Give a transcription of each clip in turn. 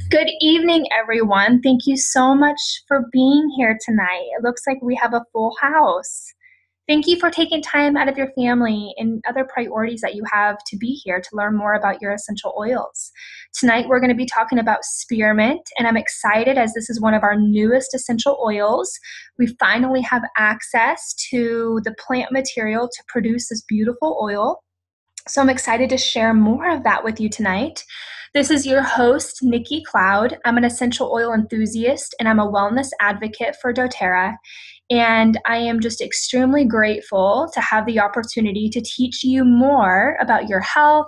Good evening, everyone. Thank you so much for being here tonight. It looks like we have a full house. Thank you for taking time out of your family and other priorities that you have to be here to learn more about your essential oils. Tonight, we're going to be talking about spearmint, and I'm excited as this is one of our newest essential oils. We finally have access to the plant material to produce this beautiful oil. So I'm excited to share more of that with you tonight. This is your host, Nikki Cloud. I'm an essential oil enthusiast and I'm a wellness advocate for doTERRA. And I am just extremely grateful to have the opportunity to teach you more about your health,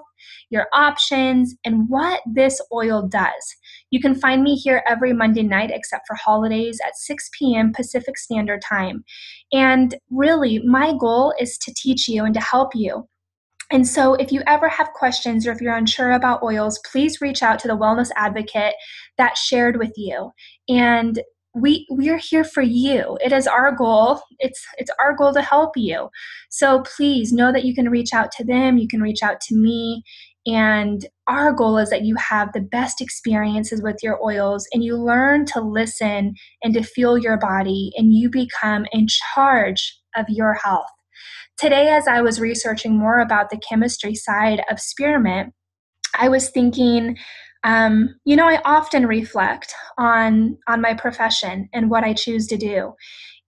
your options, and what this oil does. You can find me here every Monday night except for holidays at 6 p.m. Pacific Standard Time. And really, my goal is to teach you and to help you. And so if you ever have questions or if you're unsure about oils, please reach out to the wellness advocate that shared with you. And we're here for you. It is our goal. It's our goal to help you. So please know that you can reach out to them. You can reach out to me. And our goal is that you have the best experiences with your oils and you learn to listen and to feel your body and you become in charge of your health. Today, as I was researching more about the chemistry side of spearmint, I was thinking, I often reflect on my profession and what I choose to do.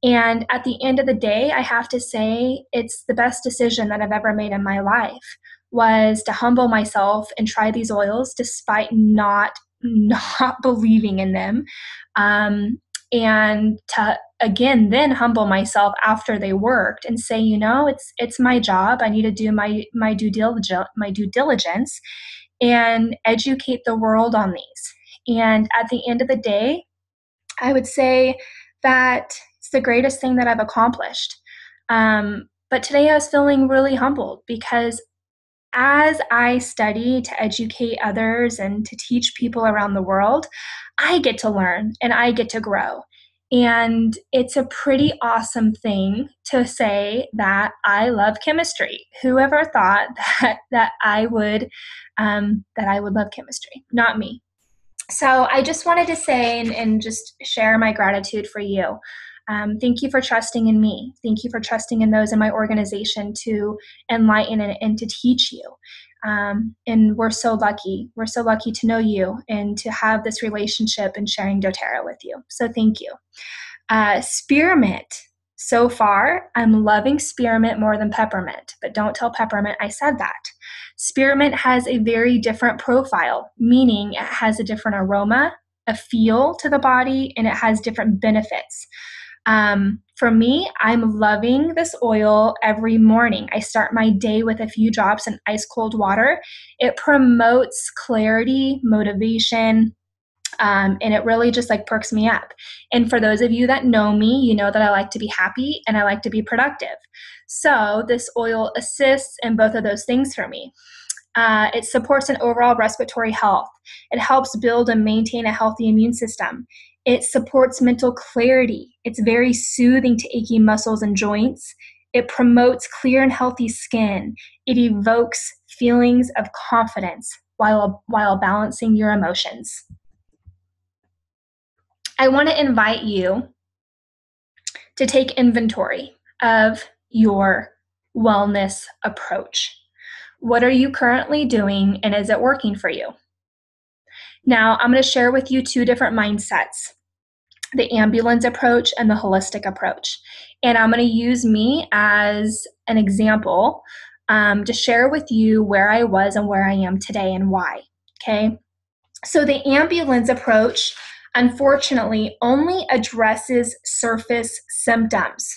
And at the end of the day, I have to say it's the best decision that I've ever made in my life was to humble myself and try these oils despite not believing in them. And to again then humble myself after they worked and say, it's my job. I need to do my due diligence and educate the world on these. And at the end of the day, I would say that it's the greatest thing that I've accomplished. But today I was feeling really humbled because as I study to educate others and to teach people around the world, I get to learn and I get to grow. And it's a pretty awesome thing to say that I love chemistry. Whoever thought that I would love chemistry? Not me. So I just wanted to say and just share my gratitude for you. Thank you for trusting in me. Thank you for trusting in those in my organization to enlighten and to teach you. And we're so lucky. We're so lucky to know you and to have this relationship and sharing doTERRA with you. So thank you. Spearmint. So far, I'm loving spearmint more than peppermint, but don't tell peppermint I said that. Spearmint has a very different profile, meaning it has a different aroma, a feel to the body, and it has different benefits. For me, I'm loving this oil every morning. I start my day with a few drops in ice cold water. It promotes clarity, motivation, and it really just perks me up. And for those of you that know me, you know that I like to be happy and I like to be productive. So this oil assists in both of those things for me. It supports an overall respiratory health. It helps build and maintain a healthy immune system. It supports mental clarity. It's very soothing to achy muscles and joints. It promotes clear and healthy skin. It evokes feelings of confidence while balancing your emotions. I want to invite you to take inventory of your wellness approach. What are you currently doing and is it working for you? Now, I'm going to share with you two different mindsets, the ambulance approach and the holistic approach. And I'm going to use me as an example to share with you where I was and where I am today and why. Okay? So the ambulance approach, unfortunately, only addresses surface symptoms.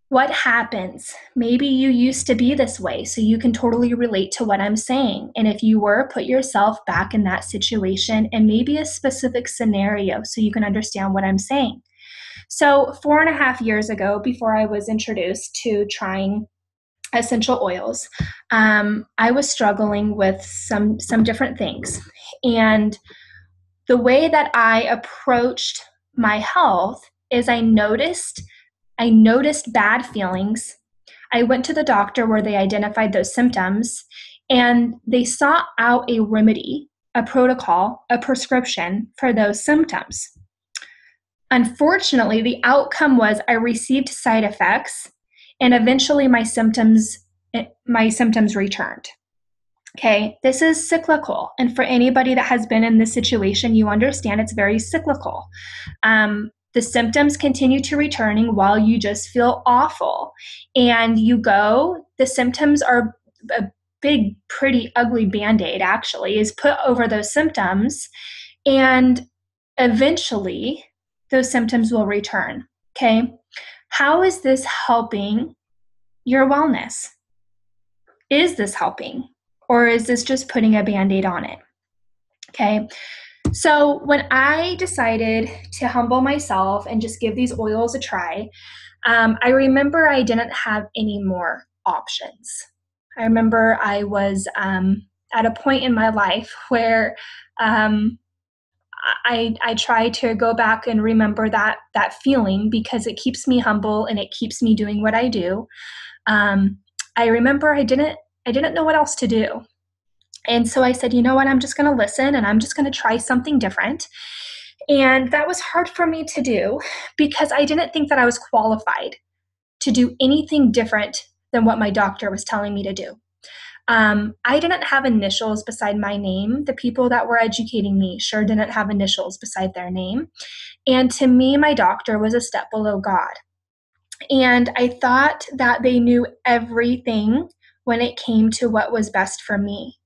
What happens? Maybe you used to be this way, so you can totally relate to what I'm saying. And if you were, put yourself back in that situation and maybe a specific scenario so you can understand what I'm saying. So 4.5 years ago, before I was introduced to trying essential oils, I was struggling with some different things. And the way that I approached my health is I noticed bad feelings. I went to the doctor where they identified those symptoms and they sought out a remedy a protocol, a prescription for those symptoms. Unfortunately, the outcome was I received side effects, and eventually my symptoms returned. Okay, this is cyclical. And for anybody that has been in this situation, you understand it's very cyclical. The symptoms continue to returning while you just feel awful. And you go, the symptoms are a big, pretty ugly Band-Aid, actually, is put over those symptoms. And eventually, those symptoms will return. Okay, how is this helping your wellness? Is this helping? Or is this just putting a Band-Aid on it? Okay, so when I decided to humble myself and just give these oils a try, I remember I didn't have any more options. I remember I was at a point in my life where I try to go back and remember that feeling because it keeps me humble and it keeps me doing what I do. I remember I didn't know what else to do. And so I said, you know what, I'm just going to listen and I'm just going to try something different. And that was hard for me to do because I didn't think that I was qualified to do anything different than what my doctor was telling me to do. I didn't have initials beside my name. The people that were educating me sure didn't have initials beside their name. And to me, my doctor was a step below God. And I thought that they knew everything when it came to what was best for me.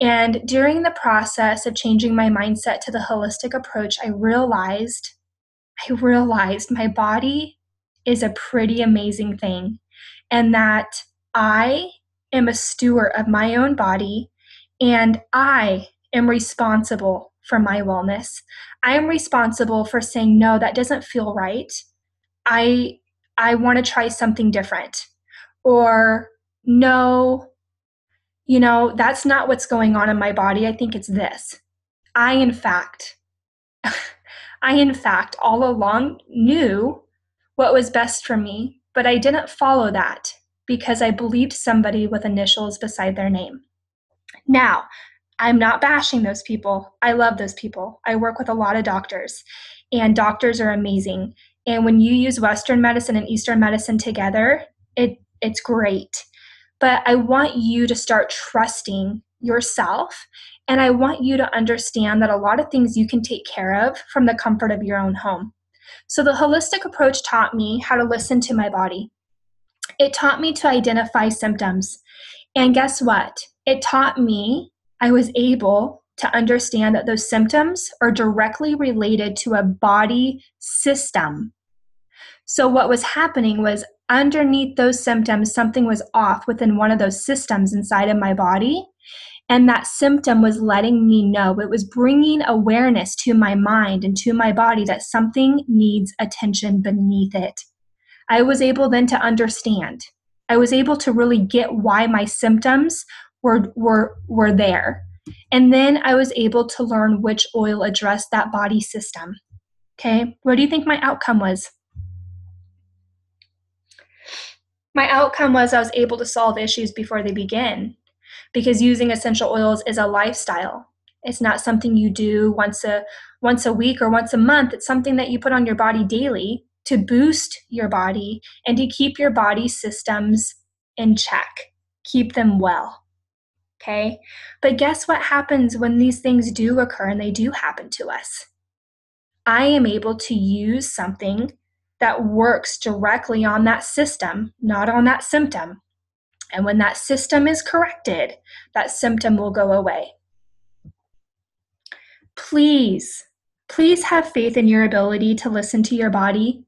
And during the process of changing my mindset to the holistic approach, I realized my body is a pretty amazing thing, and that I am a steward of my own body, and I am responsible for my wellness. I am responsible for saying, no, that doesn't feel right. I want to try something different. Or, no, that's not what's going on in my body. I think it's this. I, in fact, all along knew what was best for me, but I didn't follow that because I believed somebody with initials beside their name. Now, I'm not bashing those people. I love those people. I work with a lot of doctors, and doctors are amazing. And when you use Western medicine and Eastern medicine together, it's great. But I want you to start trusting yourself, and I want you to understand that a lot of things you can take care of from the comfort of your own home. So the holistic approach taught me how to listen to my body. It taught me to identify symptoms. And guess what? It taught me I was able to understand that those symptoms are directly related to a body system. So what was happening was underneath those symptoms, something was off within one of those systems inside of my body. And that symptom was letting me know, it was bringing awareness to my mind and to my body that something needs attention beneath it. I was able then to understand. I was able to really get why my symptoms were there. And then I was able to learn which oil addressed that body system. Okay, what do you think my outcome was? My outcome was I was able to solve issues before they begin, because using essential oils is a lifestyle. It's not something you do once a week or once a month. It's something that you put on your body daily to boost your body and to keep your body systems in check, keep them well. Okay? But guess what happens when these things do occur and they do happen to us? I am able to use something that works directly on that system, not on that symptom. And when that system is corrected, that symptom will go away. Please have faith in your ability to listen to your body.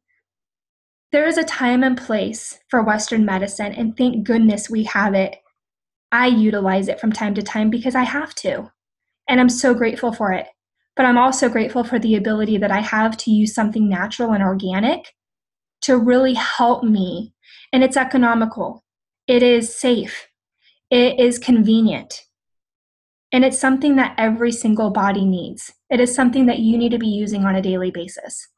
There is a time and place for Western medicine, and thank goodness we have it. I utilize it from time to time because I have to, and I'm so grateful for it. But I'm also grateful for the ability that I have to use something natural and organic to really help me. And it's economical. It is safe. It is convenient. And it's something that every single body needs. It is something that you need to be using on a daily basis.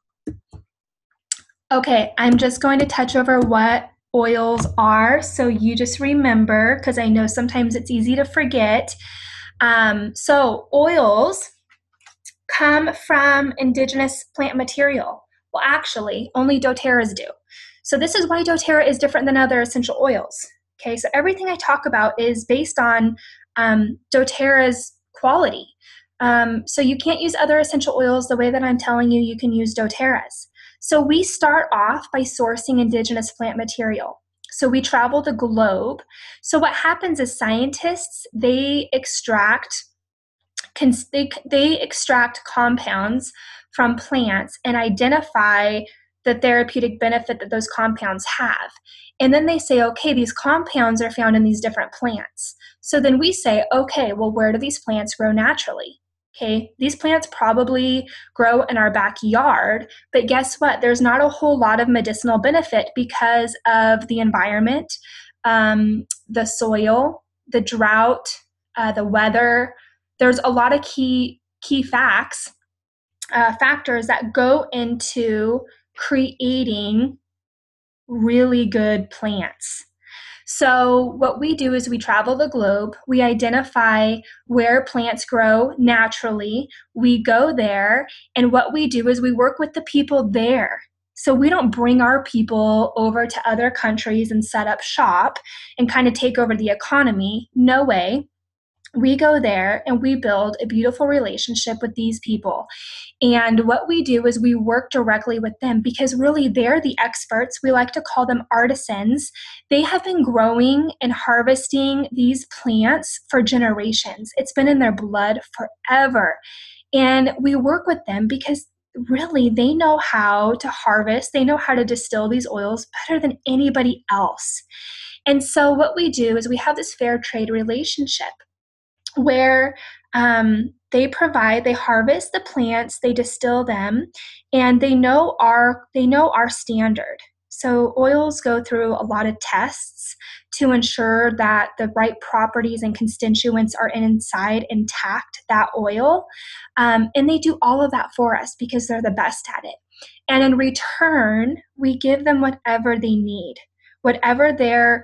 Okay, I'm just going to touch over what oils are so you just remember, because I know sometimes it's easy to forget. So oils come from indigenous plant material. Well, actually, only doTERRAs do. So this is why doTERRA is different than other essential oils. Okay, so everything I talk about is based on doTERRA's quality. So you can't use other essential oils the way that I'm telling you you can use doTERRA's. So we start off by sourcing indigenous plant material. So we travel the globe. So what happens is scientists, they extract compounds from plants and identify the therapeutic benefit that those compounds have. And then they say, okay, these compounds are found in these different plants. So then we say, okay, well, where do these plants grow naturally? Okay, these plants probably grow in our backyard, but guess what? There's not a whole lot of medicinal benefit because of the environment, the soil, the drought, the weather. There's a lot of key factors that go into creating really good plants. So what we do is we travel the globe, we identify where plants grow naturally, we go there, and what we do is we work with the people there. So we don't bring our people over to other countries and set up shop and kind of take over the economy. No way. We go there and we build a beautiful relationship with these people. And what we do is we work directly with them because really they're the experts. We like to call them artisans. They have been growing and harvesting these plants for generations. It's been in their blood forever. And we work with them because really they know how to harvest, they know how to distill these oils better than anybody else. And so what we do is we have this fair trade relationship where they harvest the plants, they distill them, and they know our standard. So oils go through a lot of tests to ensure that the right properties and constituents are inside intact, that oil. And they do all of that for us because they're the best at it. And in return, we give them whatever they need. Whatever their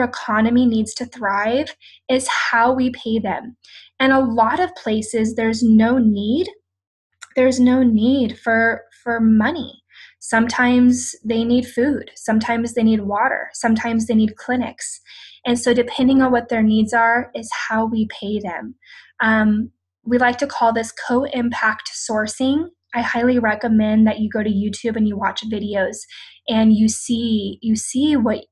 economy needs to thrive is how we pay them. And a lot of places there's no need for money. Sometimes they need food, sometimes they need water, sometimes they need clinics. And so depending on what their needs are is how we pay them. We like to call this co-impact sourcing. I highly recommend that you go to YouTube and you watch videos and you see what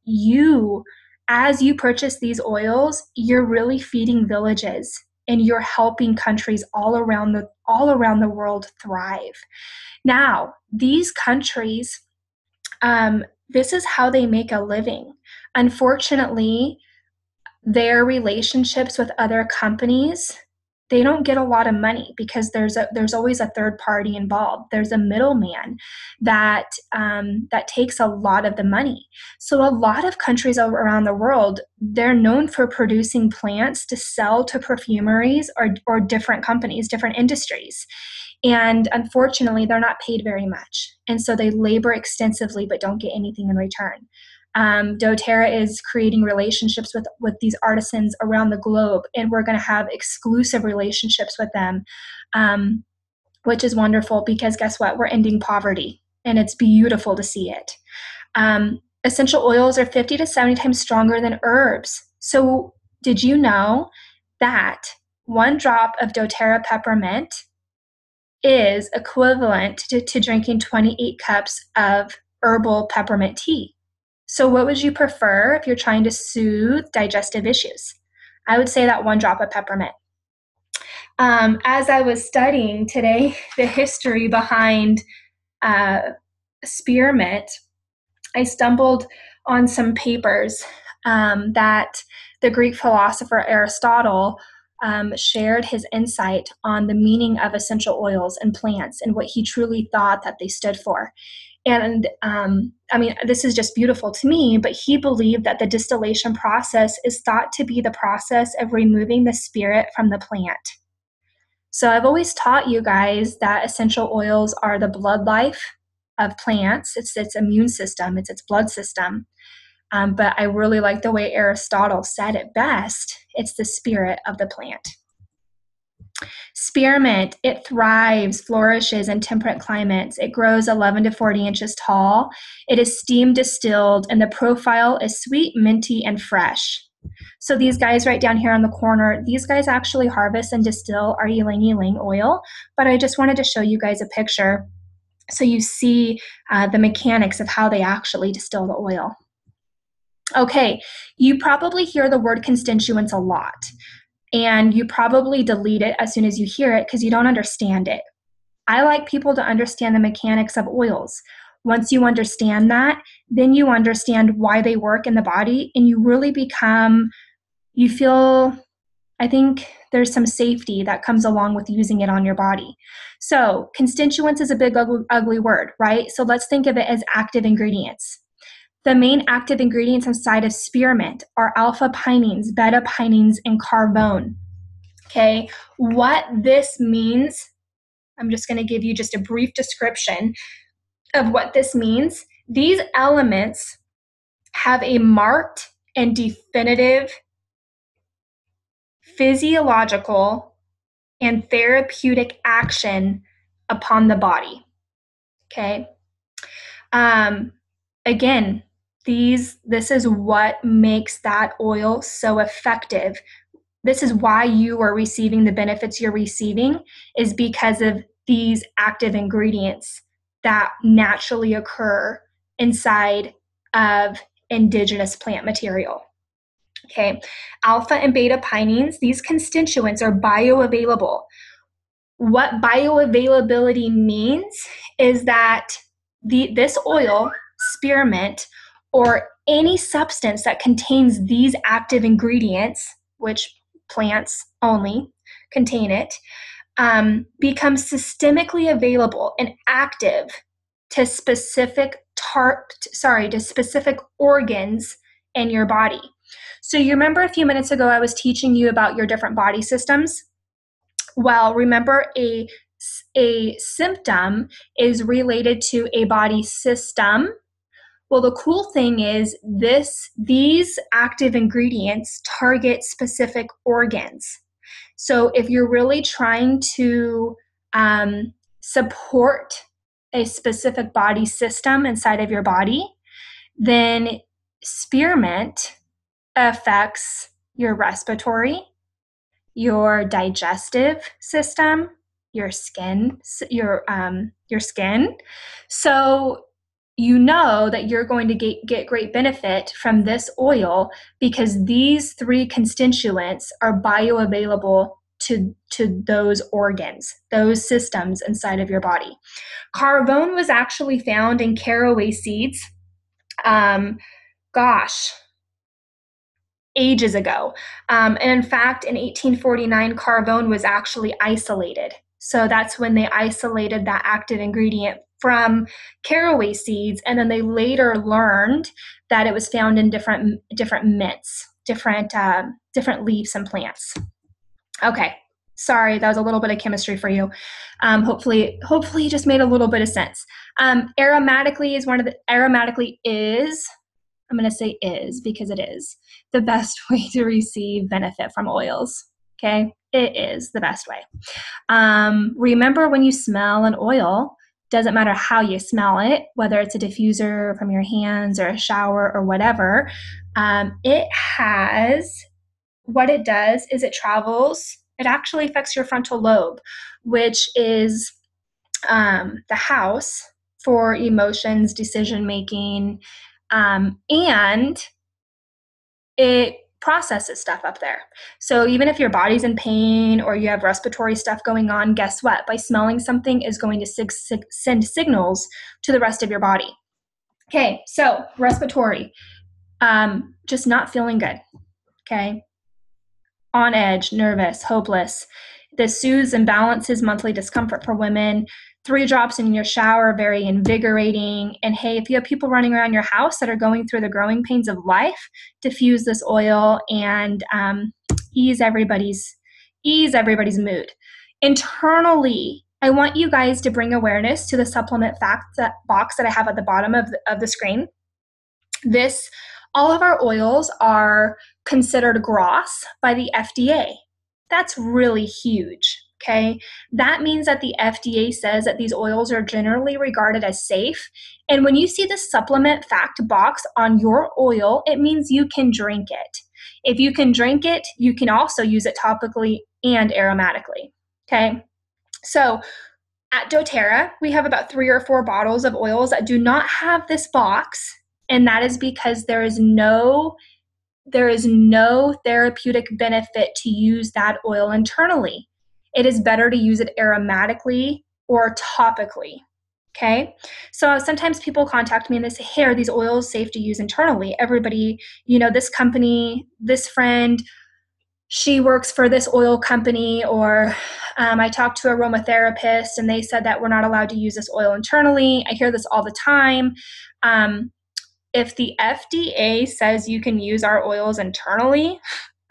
as you purchase these oils, you're really feeding villages and you're helping countries all around the world thrive. Now, these countries, this is how they make a living. Unfortunately, their relationships with other companies, they don't get a lot of money because there's always a third party involved. There's a middleman that takes a lot of the money. So a lot of countries around the world, they're known for producing plants to sell to perfumeries or different companies, different industries. And unfortunately, they're not paid very much. And so they labor extensively but don't get anything in return. doTERRA is creating relationships with these artisans around the globe, and we're going to have exclusive relationships with them, which is wonderful because guess what? We're ending poverty, and it's beautiful to see it. Essential oils are 50 to 70 times stronger than herbs. So did you know that one drop of doTERRA peppermint is equivalent to drinking 28 cups of herbal peppermint tea? So what would you prefer if you're trying to soothe digestive issues? I would say that one drop of peppermint. As I was studying today the history behind spearmint, I stumbled on some papers that the Greek philosopher Aristotle shared his insight on the meaning of essential oils and plants and what he truly thought that they stood for. And this is just beautiful to me, but he believed that the distillation process is thought to be the process of removing the spirit from the plant. So I've always taught you guys that essential oils are the blood life of plants. It's its immune system, it's its blood system. But I really like the way Aristotle said it best. It's the spirit of the plant. Spearmint, it thrives, flourishes in temperate climates. It grows 11 to 40 inches tall. It is steam distilled, and the profile is sweet, minty, and fresh. So these guys right down here on the corner, these guys actually harvest and distill our ylang ylang oil, but I just wanted to show you guys a picture so you see the mechanics of how they actually distill the oil. Okay, you probably hear the word constituents a lot, and you probably delete it as soon as you hear it because you don't understand it. I like people to understand the mechanics of oils. Once you understand that, then you understand why they work in the body, and you really become, you feel, I think there's some safety that comes along with using it on your body. So constituents is a big ugly word, right? So let's think of it as active ingredients. The main active ingredients inside of spearmint are alpha pinene, beta pinene, and carvone. Okay, what this means, I'm just going to give you just a brief description of what this means. These elements have a marked and definitive physiological and therapeutic action upon the body. Okay. Again, this is what makes that oil so effective. This is why you are receiving the benefits you're receiving, is because of these active ingredients that naturally occur inside of indigenous plant material. Okay, alpha and beta pinenes, these constituents are bioavailable. What bioavailability means is that this oil, spearmint, or any substance that contains these active ingredients, which plants only contain it, becomes systemically available and active to specific organs in your body. So you remember a few minutes ago I was teaching you about your different body systems? Well, remember a symptom is related to a body system. Well, the cool thing is these active ingredients target specific organs. So if you're really trying to support a specific body system inside of your body, then spearmint affects your respiratory, your digestive system, your skin, your skin. So you know that you're going to get great benefit from this oil because these three constituents are bioavailable to those organs, those systems inside of your body. Carvone was actually found in caraway seeds. Ages ago. And in fact, in 1849, carvone was actually isolated. So that's when they isolated that active ingredient from caraway seeds, and then they later learned that it was found in different mints, different leaves and plants. Okay, sorry, that was a little bit of chemistry for you. Hopefully it just made a little bit of sense. Aromatically is, I'm going to say is because it is the best way to receive benefit from oils. Okay, it is the best way. Remember, when you smell an oil, doesn't matter how you smell it, whether it's a diffuser from your hands or a shower or whatever, what it does is it actually affects your frontal lobe, which is the house for emotions, decision making, and it processes stuff up there. So even if your body's in pain or you have respiratory stuff going on, guess what? By smelling something is going to send signals to the rest of your body. Okay, so respiratory, just not feeling good, okay? On edge, nervous, hopeless. This soothes and balances monthly discomfort for women. 3 drops in your shower, very invigorating. And hey, if you have people running around your house that are going through the growing pains of life, diffuse this oil and ease everybody's mood. Internally, I want you guys to bring awareness to the supplement facts box that I have at the bottom of the screen. All of our oils are considered GRAS by the FDA. That's really huge. Okay, that means that the FDA says that these oils are generally regarded as safe. And when you see the supplement fact box on your oil, it means you can drink it. If you can drink it, you can also use it topically and aromatically. Okay, so at doTERRA, we have about 3 or 4 bottles of oils that do not have this box, and that is because there is no therapeutic benefit to use that oil internally. It is better to use it aromatically or topically. Okay, so sometimes people contact me and they say, hey, are these oils safe to use internally? Everybody, this company, this friend, she works for this oil company, or I talked to a aromatherapist and they said that we're not allowed to use this oil internally. I hear this all the time. If the FDA says you can use our oils internally,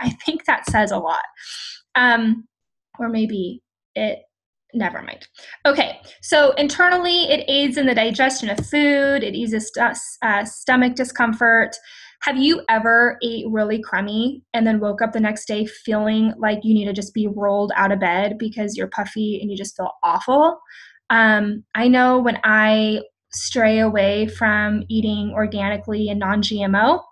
I think that says a lot. Or maybe never mind. Okay, so internally, it aids in the digestion of food. It eases stomach discomfort. Have you ever ate really crummy and then woke up the next day feeling like you need to just be rolled out of bed because you're puffy and you just feel awful? I know when I stray away from eating organically and non-GMO,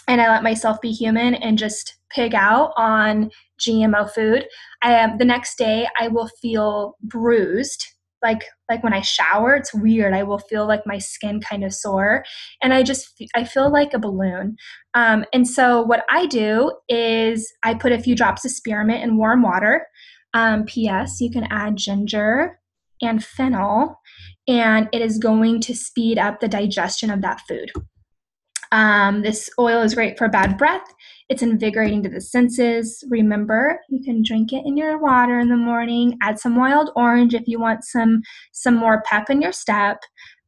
and I let myself be human and just pig out on GMO food, the next day I will feel bruised. Like when I shower, it's weird. I will feel like my skin kind of sore, and I feel like a balloon. And so what I do is I put a few drops of spearmint in warm water. P.S. You can add ginger and fennel, and it is going to speed up the digestion of that food. This oil is great for bad breath. It's invigorating to the senses. Remember, you can drink it in your water in the morning. Add some wild orange if you want some more pep in your step.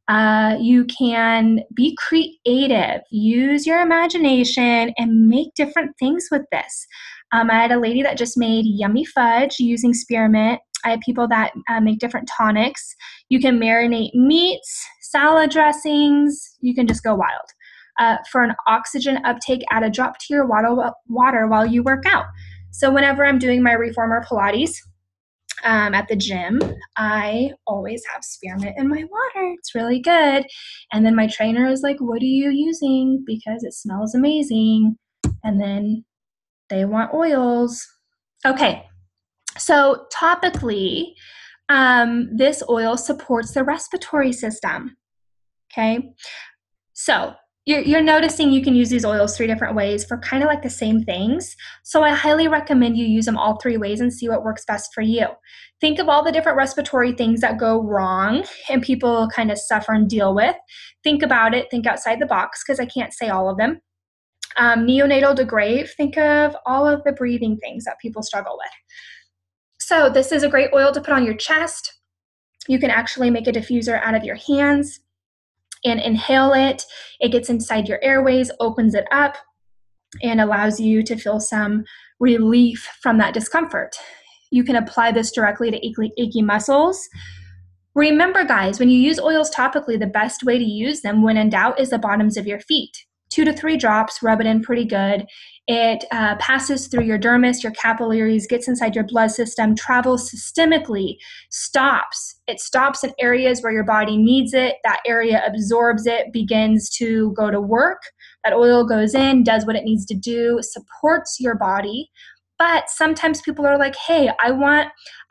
You can be creative. Use your imagination and make different things with this. I had a lady that just made yummy fudge using spearmint. I have people that make different tonics. You can marinate meats, salad dressings. You can just go wild. For an oxygen uptake, add a drop to your water while you work out. So whenever I'm doing my reformer Pilates at the gym, I always have spearmint in my water. It's really good. And then my trainer is like, what are you using? Because it smells amazing. And then they want oils. Okay, so topically, this oil supports the respiratory system. Okay, so you're noticing you can use these oils 3 different ways for kind of like the same things. So I highly recommend you use them all 3 ways and see what works best for you. Think of all the different respiratory things that go wrong and people kind of suffer and deal with. Think about it. Think outside the box, because I can't say all of them. Neonatal to grave. Think of all of the breathing things that people struggle with. So this is a great oil to put on your chest. You can actually make a diffuser out of your hands and inhale it. It gets inside your airways, opens it up, and allows you to feel some relief from that discomfort. You can apply this directly to achy muscles. Remember, guys, when you use oils topically, the best way to use them when in doubt is the bottoms of your feet. 2 to 3 drops, rub it in pretty good. It passes through your dermis, your capillaries, gets inside your blood system, travels systemically, stops. It stops in areas where your body needs it. That area absorbs it, begins to go to work. That oil goes in, does what it needs to do, supports your body. But sometimes people are like, hey, I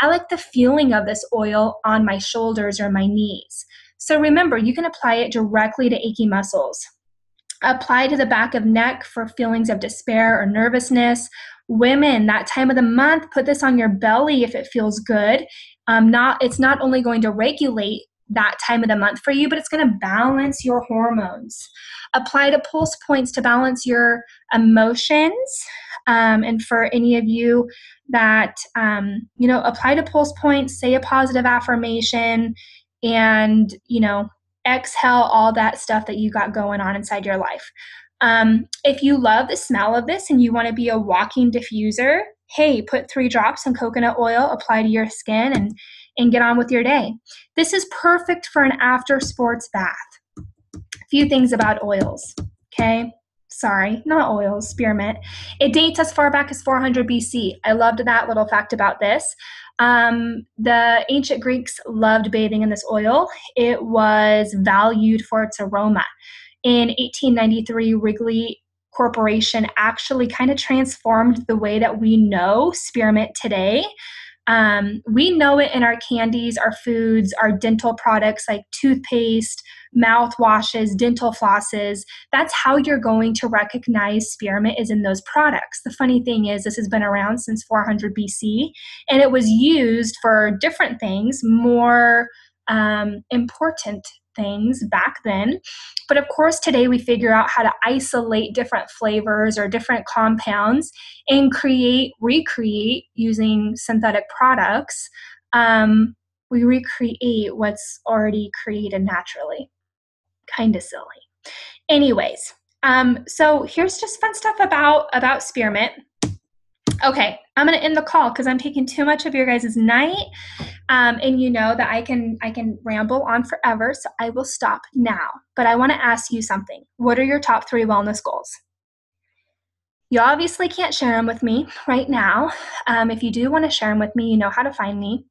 like the feeling of this oil on my shoulders or my knees. So remember, you can apply it directly to achy muscles. Apply to the back of neck for feelings of despair or nervousness. Women, that time of the month, put this on your belly if it feels good. It's not only going to regulate that time of the month for you, but it's going to balance your hormones. Apply to pulse points to balance your emotions. And for any of you that, apply to pulse points, say a positive affirmation, and, exhale all that stuff that you got going on inside your life. If you love the smell of this and you want to be a walking diffuser, hey, put 3 drops in coconut oil, apply to your skin, and get on with your day. This is perfect for an after sports bath. A few things about oils, okay? Sorry, not oils, spearmint. It dates as far back as 400 BC. I loved that little fact about this. The ancient Greeks loved bathing in this oil. It was valued for its aroma. In 1893, Wrigley Corporation actually kind of transformed the way that we know spearmint today. We know it in our candies, our foods, our dental products like toothpaste, mouthwashes, dental flosses. That's how you're going to recognize spearmint is in those products. The funny thing is, this has been around since 400 BC, and it was used for different things, more important things back then. But of course, today we figure out how to isolate different flavors or different compounds and recreate using synthetic products. We recreate what's already created naturally. Kind of silly. Anyways, so here's just fun stuff about spearmint. Okay, I'm gonna end the call because I'm taking too much of your guys' night. And you know that I can ramble on forever, so I will stop now. But I want to ask you something. What are your top 3 wellness goals? You obviously can't share them with me right now. If you do want to share them with me, you know how to find me.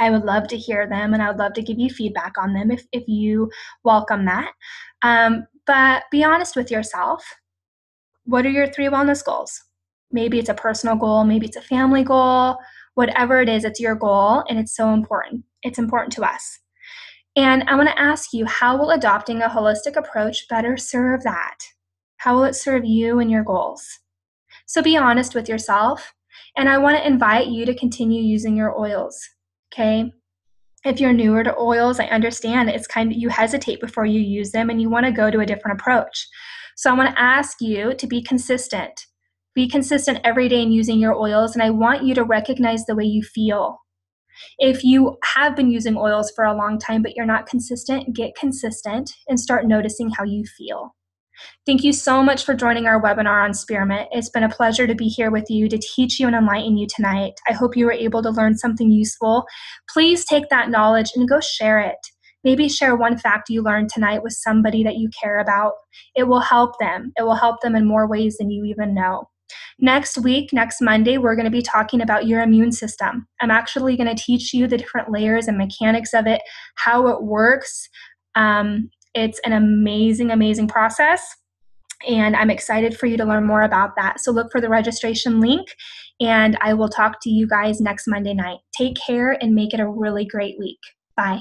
I would love to hear them, and I would love to give you feedback on them if you welcome that. But be honest with yourself. What are your 3 wellness goals? Maybe it's a personal goal, maybe it's a family goal. Whatever it is, it's your goal, and it's so important. It's important to us. And I want to ask you, how will adopting a holistic approach better serve that? How will it serve you and your goals? So be honest with yourself. And I want to invite you to continue using your oils, okay? If you're newer to oils, I understand it's kind of, you hesitate before you use them and you want to go to a different approach. So I want to ask you to be consistent. Be consistent every day in using your oils, and I want you to recognize the way you feel. If you have been using oils for a long time but you're not consistent, get consistent and start noticing how you feel. Thank you so much for joining our webinar on spearmint. It's been a pleasure to be here with you to teach you and enlighten you tonight. I hope you were able to learn something useful. Please take that knowledge and go share it. Maybe share one fact you learned tonight with somebody that you care about. It will help them. It will help them in more ways than you even know. Next week, next Monday, we're going to be talking about your immune system. I'm actually going to teach you the different layers and mechanics of it, how it works. It's an amazing, amazing process. And I'm excited for you to learn more about that. So look for the registration link, and I will talk to you guys next Monday night. Take care and make it a really great week. Bye.